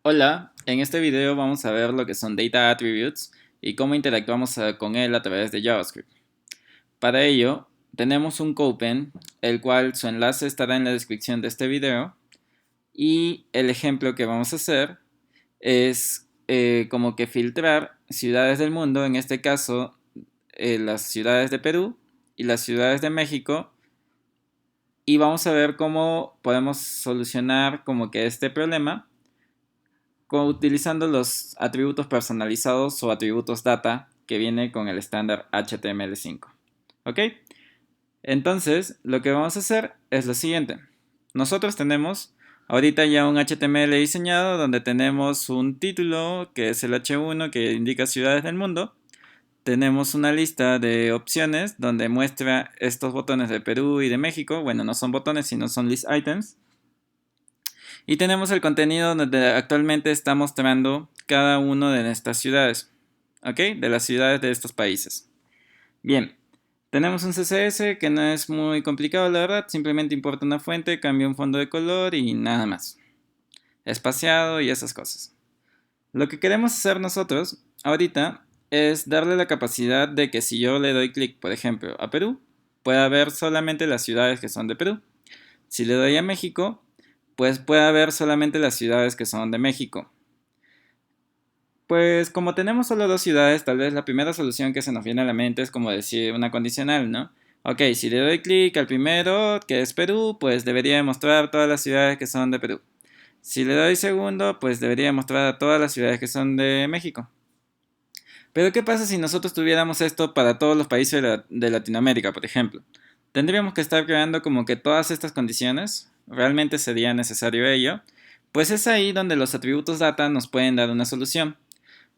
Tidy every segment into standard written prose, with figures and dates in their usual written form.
Hola, en este video vamos a ver lo que son Data Attributes y cómo interactuamos con él a través de JavaScript. Para ello, tenemos un CodePen, el cual su enlace estará en la descripción de este video, y el ejemplo que vamos a hacer es como que filtrar ciudades del mundo, en este caso las ciudades de Perú y las ciudades de México, y vamos a ver cómo podemos solucionar como que este problema utilizando los atributos personalizados o atributos data que viene con el estándar HTML5. ¿Ok? Entonces, lo que vamos a hacer es lo siguiente. Nosotros tenemos ahorita ya un HTML diseñado donde tenemos un título que es el H1 que indica ciudades del mundo. Tenemos una lista de opciones donde muestra estos botones de Perú y de México. Bueno, no son botones, sino son list items. Y tenemos el contenido donde actualmente está mostrando cada una de estas ciudades, ¿ok? De las ciudades de estos países. Bien, tenemos un CSS que no es muy complicado, la verdad. Simplemente importa una fuente, cambia un fondo de color y nada más. Espaciado y esas cosas. Lo que queremos hacer nosotros ahorita es darle la capacidad de que si yo le doy clic, por ejemplo, a Perú, pueda ver solamente las ciudades que son de Perú. Si le doy a México, pues puede ver solamente las ciudades que son de México. Pues como tenemos solo dos ciudades, tal vez la primera solución que se nos viene a la mente es como decir una condicional, ¿no? Ok, si le doy clic al primero, que es Perú, pues debería mostrar todas las ciudades que son de Perú. Si le doy segundo, pues debería mostrar todas las ciudades que son de México. Pero ¿qué pasa si nosotros tuviéramos esto para todos los países de Latinoamérica, por ejemplo? Tendríamos que estar creando como que todas estas condiciones, realmente sería necesario ello, pues es ahí donde los atributos data nos pueden dar una solución.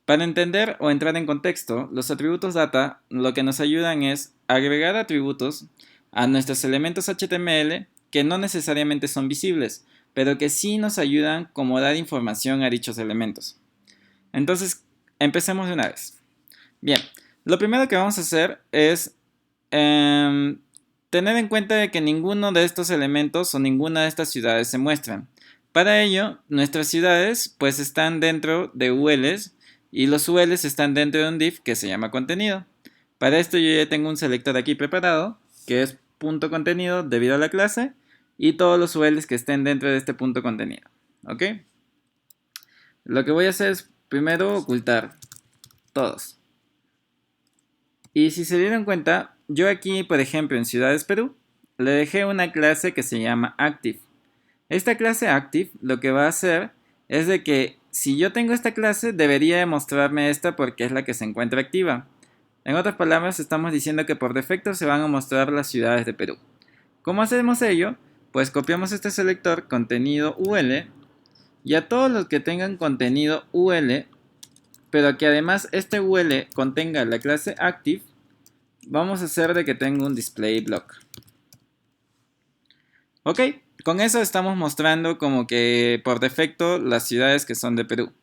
Para entender o entrar en contexto, los atributos data lo que nos ayudan es agregar atributos a nuestros elementos HTML que no necesariamente son visibles, pero que sí nos ayudan como dar información a dichos elementos. Entonces, empecemos de una vez. Bien, lo primero que vamos a hacer es tener en cuenta de que ninguno de estos elementos o ninguna de estas ciudades se muestran. Para ello, nuestras ciudades pues están dentro de ULs y los ULs están dentro de un div que se llama contenido. Para esto yo ya tengo un selector aquí preparado que es punto contenido debido a la clase y todos los ULs que estén dentro de este punto contenido. ¿Ok? Lo que voy a hacer es primero ocultar todos. Y si se dieron cuenta, yo aquí, por ejemplo, en Ciudades Perú, le dejé una clase que se llama Active. Esta clase Active lo que va a hacer es de que si yo tengo esta clase, debería mostrarme esta porque es la que se encuentra activa. En otras palabras, estamos diciendo que por defecto se van a mostrar las ciudades de Perú. ¿Cómo hacemos ello? Pues copiamos este selector contenido UL y a todos los que tengan contenido UL, pero que además este UL contenga la clase Active, vamos a hacer de que tenga un display block. Ok, con eso estamos mostrando como que por defecto las ciudades que son de Perú.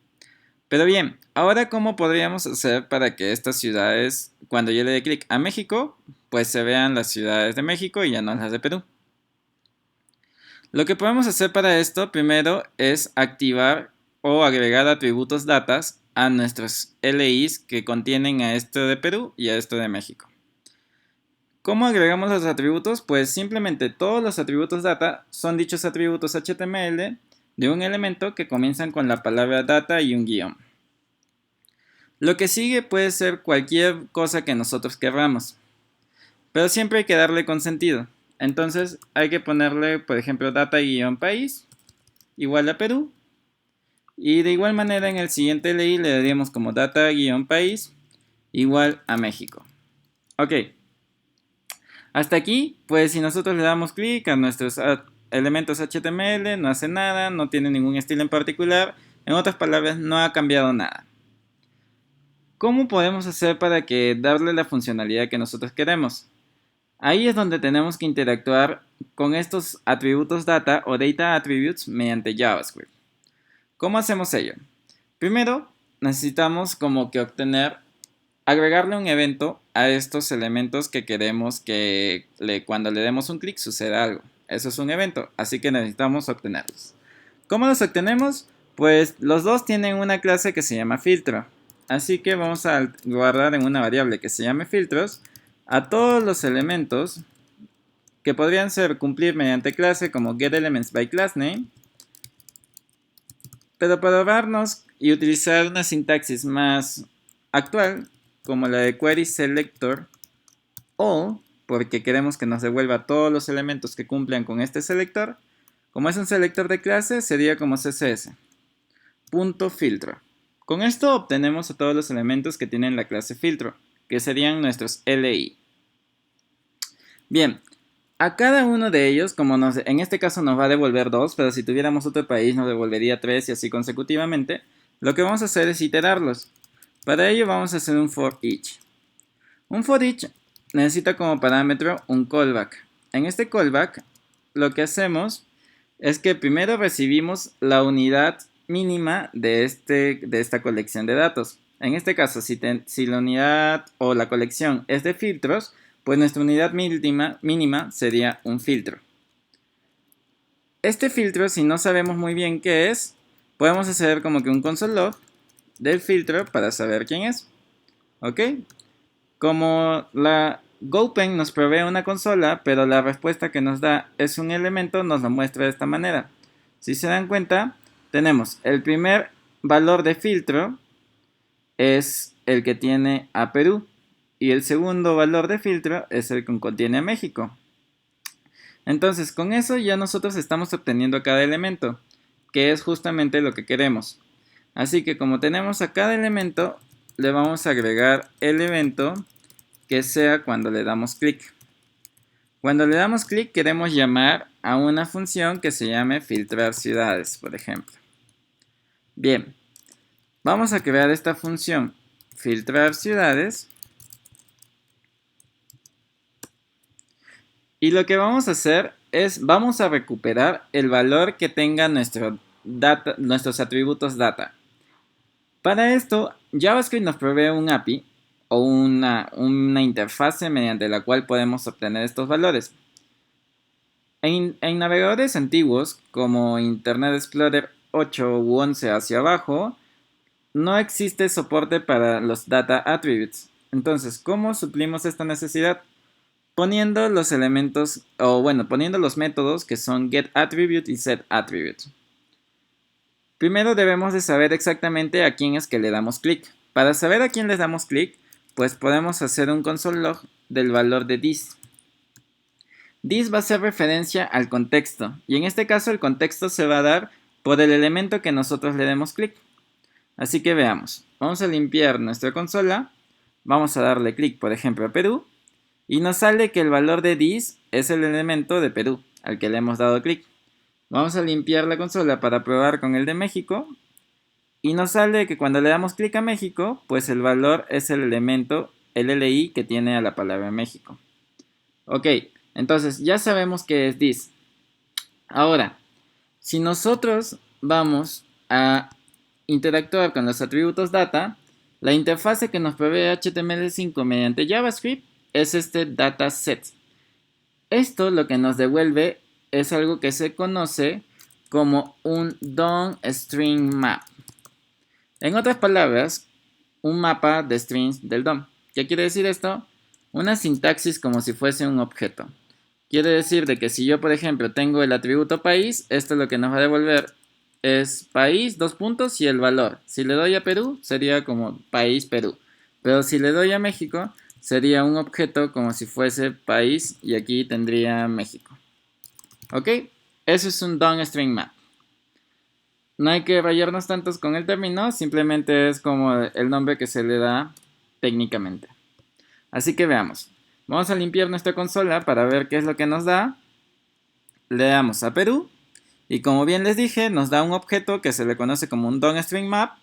Pero bien, ahora ¿cómo podríamos hacer para que estas ciudades, cuando yo le dé clic a México, pues se vean las ciudades de México y ya no las de Perú? Lo que podemos hacer para esto primero es activar o agregar atributos datas a nuestros LIs que contienen a esto de Perú y a esto de México. ¿Cómo agregamos los atributos? Pues simplemente todos los atributos data son dichos atributos HTML de un elemento que comienzan con la palabra data y un guión. Lo que sigue puede ser cualquier cosa que nosotros querramos, pero siempre hay que darle consentido. Entonces hay que ponerle, por ejemplo, data-país igual a Perú. Y de igual manera en el siguiente LI le daríamos como data-país igual a México. Ok. Hasta aquí, pues si nosotros le damos clic a nuestros elementos HTML, no hace nada, no tiene ningún estilo en particular. En otras palabras, no ha cambiado nada. ¿Cómo podemos hacer para que darle la funcionalidad que nosotros queremos? Ahí es donde tenemos que interactuar con estos atributos data o data attributes mediante JavaScript. ¿Cómo hacemos ello? Primero, necesitamos como que agregarle un evento a estos elementos que queremos que cuando le demos un clic suceda algo. Eso es un evento, así que necesitamos obtenerlos. ¿Cómo los obtenemos? Pues los dos tienen una clase que se llama filtro. Así que vamos a guardar en una variable que se llame filtros a todos los elementos que podrían ser cumplir mediante clase como getElementsByClassName. Pero para ahorrarnos y utilizar una sintaxis más actual, como la de querySelector all, porque queremos que nos devuelva todos los elementos que cumplan con este selector, como es un selector de clase, sería como css. Punto filtro. Con esto obtenemos a todos los elementos que tienen la clase filtro, que serían nuestros li. Bien, a cada uno de ellos, como en este caso nos va a devolver 2, pero si tuviéramos otro país nos devolvería 3 y así consecutivamente, lo que vamos a hacer es iterarlos. Para ello vamos a hacer un for each. Un for each necesita como parámetro un callback. En este callback lo que hacemos es que primero recibimos la unidad mínima de esta colección de datos. En este caso, si la unidad o la colección es de filtros, pues nuestra unidad mínima sería un filtro. Este filtro, si no sabemos muy bien qué es, podemos hacer como que un console log del filtro para saber quién es. ¿Ok? Como la GoPen nos provee una consola, pero la respuesta que nos da es un elemento, nos lo muestra de esta manera. Si se dan cuenta, tenemos el primer valor de filtro es el que tiene a Perú y el segundo valor de filtro es el que contiene a México. Entonces, con eso ya nosotros estamos obteniendo cada elemento, que es justamente lo que queremos. Así que como tenemos a cada elemento, le vamos a agregar el evento que sea cuando le damos clic. Cuando le damos clic queremos llamar a una función que se llame filtrar ciudades, por ejemplo. Bien, vamos a crear esta función filtrar ciudades. Y lo que vamos a hacer es, vamos a recuperar el valor que tenga nuestros atributos data. Para esto, JavaScript nos provee un API o una interfase mediante la cual podemos obtener estos valores. En navegadores antiguos, como Internet Explorer 8 u 11 hacia abajo, no existe soporte para los data attributes. Entonces, ¿cómo suplimos esta necesidad? Poniendo los elementos, poniendo los métodos que son getAttribute y setAttribute. Primero debemos de saber exactamente a quién es que le damos clic. Para saber a quién le damos clic, pues podemos hacer un console log del valor de this. This va a hacer referencia al contexto, y en este caso el contexto se va a dar por el elemento que nosotros le demos clic. Así que veamos, vamos a limpiar nuestra consola, vamos a darle clic por ejemplo a Perú, y nos sale que el valor de this es el elemento de Perú, al que le hemos dado clic. Vamos a limpiar la consola para probar con el de México. Y nos sale que cuando le damos clic a México, pues el valor es el elemento, el LI que tiene a la palabra México. Ok, entonces ya sabemos qué es this. Ahora, si nosotros vamos a interactuar con los atributos data, la interfase que nos provee HTML5 mediante JavaScript es este dataset. Esto lo que nos devuelve es algo que se conoce como un DOM-string-map. En otras palabras, un mapa de strings del DOM. ¿Qué quiere decir esto? Una sintaxis como si fuese un objeto. Quiere decir de que si yo, por ejemplo, tengo el atributo país, esto lo que nos va a devolver es país, dos puntos y el valor. Si le doy a Perú, sería como país Perú. Pero si le doy a México, sería un objeto como si fuese país y aquí tendría México. ¿Ok? Eso es un DOM-string-map. No hay que rayarnos tantos con el término, simplemente es como el nombre que se le da técnicamente. Así que veamos. Vamos a limpiar nuestra consola para ver qué es lo que nos da. Le damos a Perú y como bien les dije, nos da un objeto que se le conoce como un DOM-string-map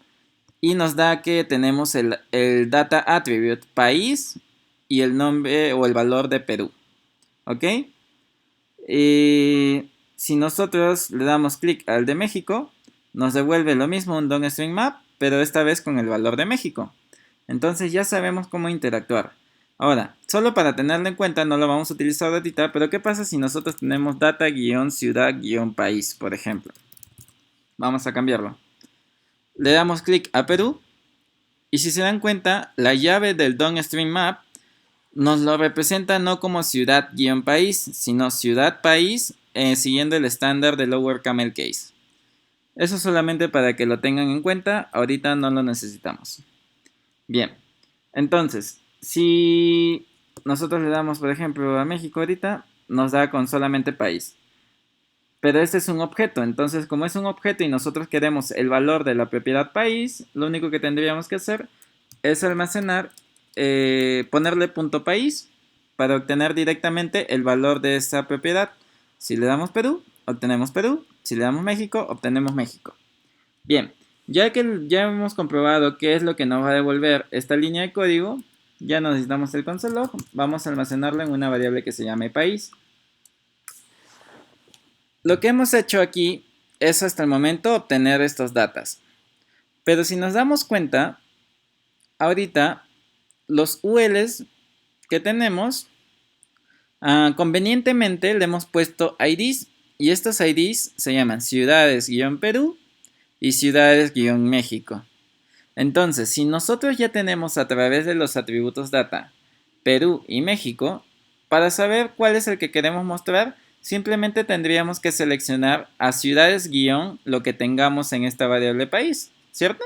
y nos da que tenemos el data attribute país y el nombre o el valor de Perú. ¿Ok? Y si nosotros le damos clic al de México, nos devuelve lo mismo un DOM-string-map, pero esta vez con el valor de México. Entonces ya sabemos cómo interactuar. Ahora, solo para tenerlo en cuenta, no lo vamos a utilizar ahorita, pero ¿qué pasa si nosotros tenemos data-ciudad-país, por ejemplo? Vamos a cambiarlo. le damos clic a Perú y si se dan cuenta, la llave del DOM-Stream-Map nos lo representa no como ciudad-país, sino ciudad-país siguiendo el estándar de Lower Camel Case. Eso solamente para que lo tengan en cuenta, ahorita no lo necesitamos. Bien, entonces, si nosotros le damos, por ejemplo, a México ahorita, nos da con solamente país. Pero este es un objeto, entonces como es un objeto y nosotros queremos el valor de la propiedad país, lo único que tendríamos que hacer es almacenar, ponerle punto país para obtener directamente el valor de esa propiedad. Si le damos Perú, obtenemos Perú. Si le damos México, obtenemos México. Bien, ya que ya hemos comprobado qué es lo que nos va a devolver esta línea de código, ya no necesitamos el console log, vamos a almacenarlo en una variable que se llame país. Lo que hemos hecho aquí es hasta el momento obtener estos datos. Pero si nos damos cuenta, ahorita los ULs que tenemos, convenientemente le hemos puesto IDs. Y estos IDs se llaman ciudades-Perú y ciudades-México. Entonces, si nosotros ya tenemos a través de los atributos data Perú y México, para saber cuál es el que queremos mostrar, simplemente tendríamos que seleccionar a ciudades lo que tengamos en esta variable país, ¿cierto?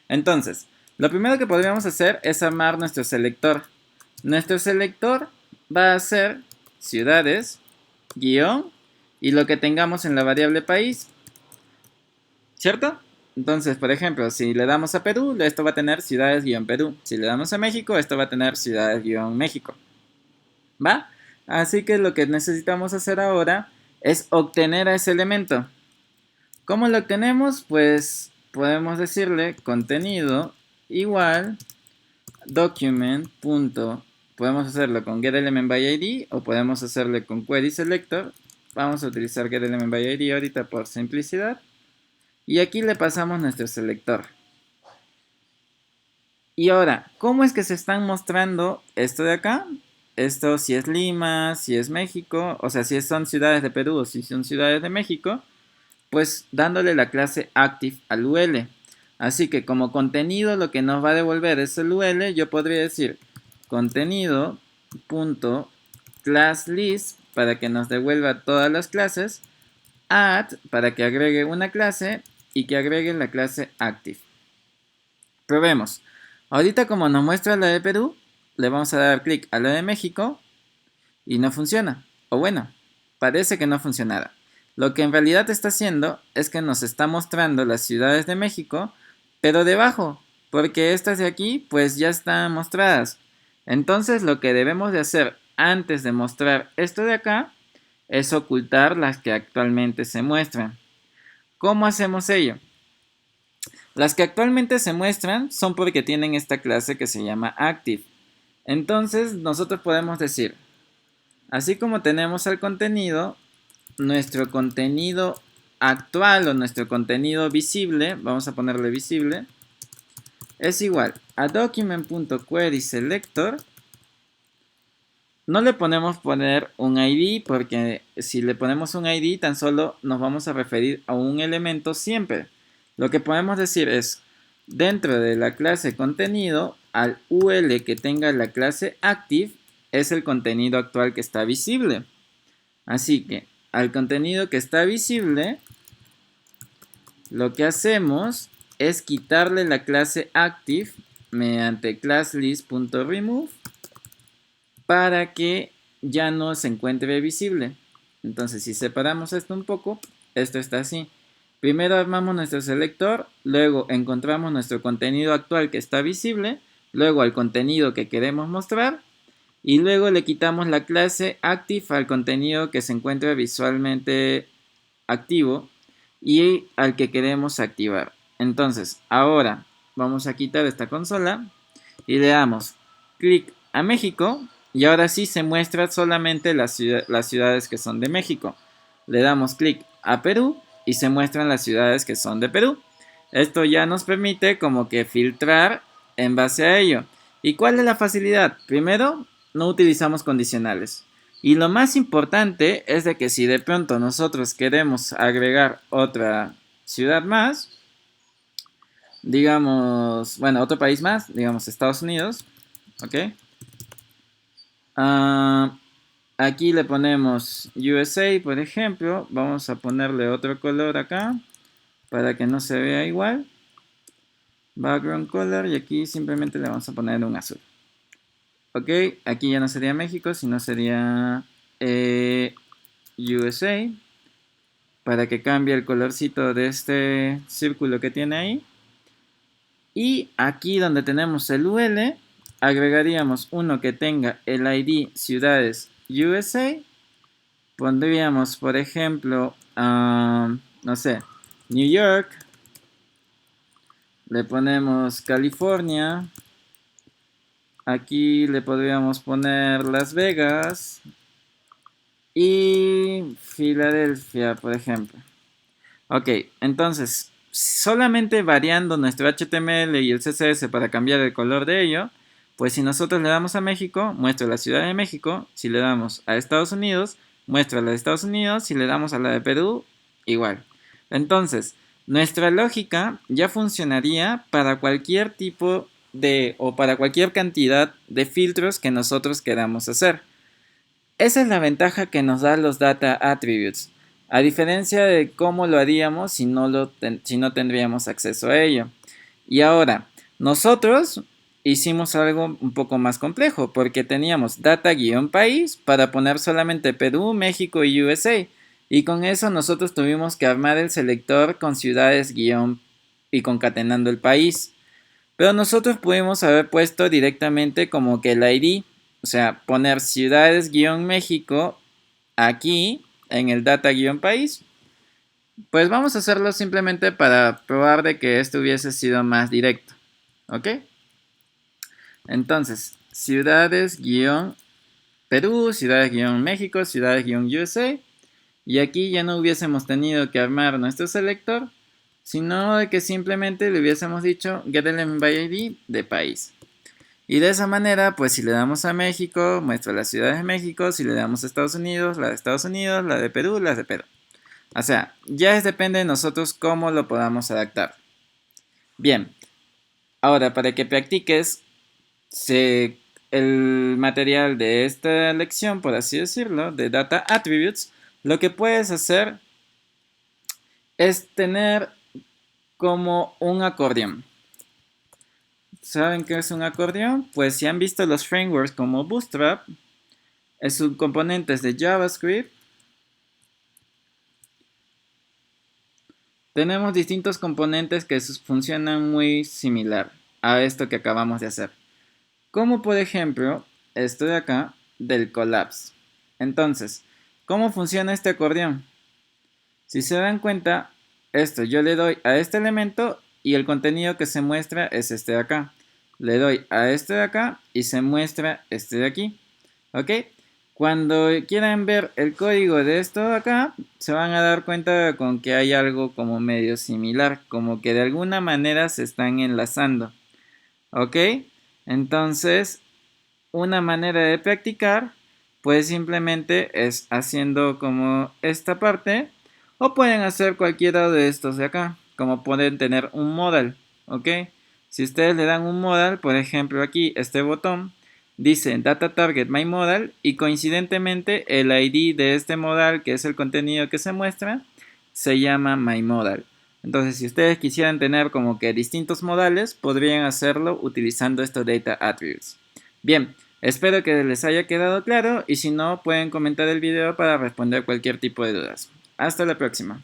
Entonces, lo primero que podríamos hacer es armar nuestro selector. Nuestro selector va a ser ciudades, y lo que tengamos en la variable país, ¿cierto? Entonces, por ejemplo, si le damos a Perú, esto va a tener ciudades-Perú. Si le damos a México, esto va a tener ciudades-México. ¿Va? Así que lo que necesitamos hacer ahora es obtener a ese elemento. ¿Cómo lo obtenemos? Pues podemos decirle contenido igual document. Podemos hacerlo con getElementById o podemos hacerlo con querySelector. Vamos a utilizar getElementById ahorita por simplicidad. Y aquí le pasamos nuestro selector. Y ahora, ¿cómo es que se están mostrando esto de acá? Esto si es Lima, si es México, o sea, si son ciudades de Perú o si son ciudades de México, pues dándole la clase active al UL. Así que como contenido lo que nos va a devolver es el UL, yo podría decir contenido.classList para que nos devuelva todas las clases, add para que agregue una clase y que agregue la clase active. Probemos. Ahorita como nos muestra la de Perú, le vamos a dar clic a la de México y no funciona. O bueno, parece que no funcionara. Lo que en realidad está haciendo es que nos está mostrando las ciudades de México, pero debajo, porque estas de aquí pues ya están mostradas. Entonces lo que debemos de hacer antes de mostrar esto de acá es ocultar las que actualmente se muestran. ¿Cómo hacemos ello? Las que actualmente se muestran son porque tienen esta clase que se llama active. Entonces nosotros podemos decir, así como tenemos el contenido, nuestro contenido actual o nuestro contenido visible, vamos a ponerle visible, es igual a document.querySelector. No le podemos poner un ID porque si le ponemos un ID tan solo nos vamos a referir a un elemento siempre. Lo que podemos decir es, dentro de la clase contenido, al UL que tenga la clase active es el contenido actual que está visible. Así que al contenido que está visible, lo que hacemos es quitarle la clase active mediante classList.remove para que ya no se encuentre visible. Entonces, si separamos esto un poco, esto está así. Primero armamos nuestro selector, luego encontramos nuestro contenido actual que está visible, luego al contenido que queremos mostrar y luego le quitamos la clase active al contenido que se encuentra visualmente activo y al que queremos activar. Entonces, ahora vamos a quitar esta consola y le damos clic a México y ahora sí se muestra solamente las ciudades que son de México. Le damos clic a Perú y se muestran las ciudades que son de Perú. Esto ya nos permite como que filtrar en base a ello. ¿Y cuál es la facilidad? Primero, no utilizamos condicionales. Y lo más importante es de que si de pronto nosotros queremos agregar otra ciudad más, digamos, bueno, otro país más, digamos Estados Unidos, ¿ok? Aquí le ponemos USA, por ejemplo. Vamos a ponerle otro color acá para que no se vea igual. Background color y aquí simplemente le vamos a poner un azul. Ok, aquí ya no sería México, sino sería USA. Para que cambie el colorcito de este círculo que tiene ahí. Y aquí donde tenemos el UL, agregaríamos uno que tenga el ID ciudades USA. Pondríamos, por ejemplo, no sé, New York. Le ponemos California. Aquí le podríamos poner Las Vegas. Y Filadelfia, por ejemplo. Ok, entonces, solamente variando nuestro HTML y el CSS para cambiar el color de ello, pues si nosotros le damos a México, muestra la Ciudad de México. Si le damos a Estados Unidos, muestra la de Estados Unidos. Si le damos a la de Perú, igual. Entonces, nuestra lógica ya funcionaría para cualquier tipo de o para cualquier cantidad de filtros que nosotros queramos hacer. Esa es la ventaja que nos dan los data attributes, a diferencia de cómo lo haríamos si no tendríamos acceso a ello. Y ahora, nosotros hicimos algo un poco más complejo, porque teníamos data-país para poner solamente Perú, México y USA. Y con eso nosotros tuvimos que armar el selector con ciudades y concatenando el país. Pero nosotros pudimos haber puesto directamente como que el ID, o sea, poner ciudades-México aquí en el data-país. Pues vamos a hacerlo simplemente para probar de que esto hubiese sido más directo. ¿Ok? Entonces, ciudades-Perú, ciudades-México, ciudades-USA. Y aquí ya no hubiésemos tenido que armar nuestro selector, sino de que simplemente le hubiésemos dicho getElement by ID de país. Y de esa manera, pues si le damos a México, muestra las ciudades de México. Si le damos a Estados Unidos, la de Estados Unidos, la de Perú, las de Perú. O sea, ya depende de nosotros cómo lo podamos adaptar. Bien, ahora para que practiques el material de esta lección, por así decirlo, de Data Attributes, lo que puedes hacer es tener como un acordeón. ¿Saben qué es un acordeón? Pues si han visto los frameworks como Bootstrap, sus componentes de JavaScript, tenemos distintos componentes que funcionan muy similar a esto que acabamos de hacer. Como por ejemplo, esto de acá, del collapse. Entonces, ¿cómo funciona este acordeón? Si se dan cuenta, yo le doy a este elemento y el contenido que se muestra es este de acá. Le doy a este de acá y se muestra este de aquí. ¿Ok? Cuando quieran ver el código de esto de acá, se van a dar cuenta con que hay algo como medio similar, como que de alguna manera se están enlazando. ¿Ok? Entonces, una manera de practicar, pues simplemente es haciendo como esta parte, o pueden hacer cualquiera de estos de acá, como pueden tener un modal. ¿Ok? Si ustedes le dan un modal, por ejemplo aquí, este botón, dice Data Target My Modal y coincidentemente el ID de este modal, que es el contenido que se muestra, se llama My Modal. Entonces, si ustedes quisieran tener como que distintos modales, podrían hacerlo utilizando estos Data Attributes. Bien, espero que les haya quedado claro y si no, pueden comentar el video para responder cualquier tipo de dudas. Hasta la próxima.